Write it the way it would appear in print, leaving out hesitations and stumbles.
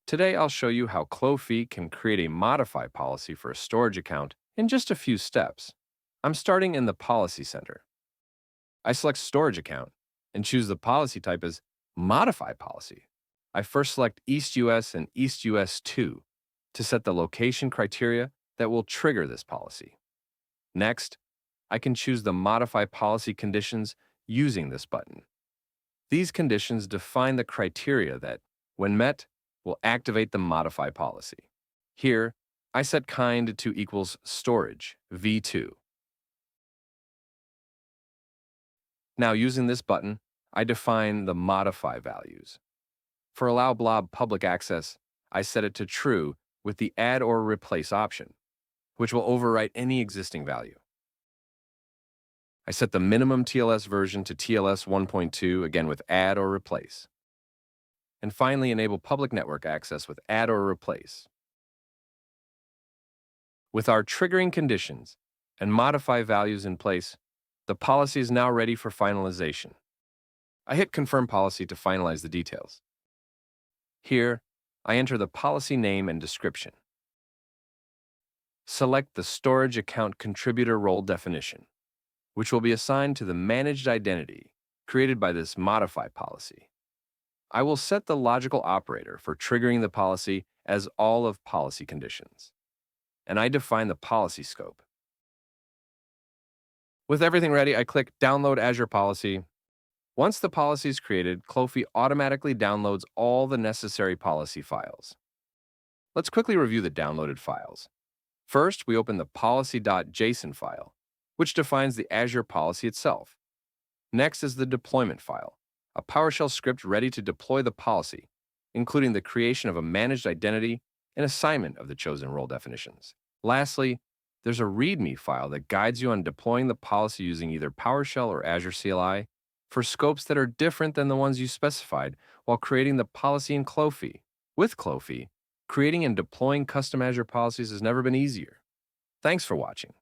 Today, I'll show you how Clophi can create a modify policy for a storage account in just a few steps. I'm starting in the Policy Center. I select Storage Account and choose the policy type as Modify Policy. I first select East US and East US 2 to set the location criteria that will trigger this policy. Next, I can choose the Modify Policy conditions using this button. These conditions define the criteria that, when met, will activate the modify policy. Here, I set kind to equals storage, v2. Now, using this button, I define the modify values. For allow blob public access, I set it to true with the add or replace option, which will overwrite any existing value. I set the minimum TLS version to TLS 1.2, again with add or replace. And finally, enable public network access with add or replace. With our triggering conditions and modify values in place, the policy is now ready for finalization. I hit Confirm Policy to finalize the details. Here, I enter the policy name and description. Select the Storage Account Contributor Role definition, which will be assigned to the managed identity created by this modify policy. I will set the logical operator for triggering the policy as all of policy conditions, and I define the policy scope. With everything ready, I click Download Azure Policy. Once the policy is created, Clophi automatically downloads all the necessary policy files. Let's quickly review the downloaded files. First, we open the policy.json file, which defines the Azure policy itself. Next is the deployment file, a PowerShell script ready to deploy the policy, including the creation of a managed identity and assignment of the chosen role definitions. Lastly, there's a README file that guides you on deploying the policy using either PowerShell or Azure CLI for scopes that are different than the ones you specified while creating the policy in Clophi. With Clophi, creating and deploying custom Azure policies has never been easier. Thanks for watching.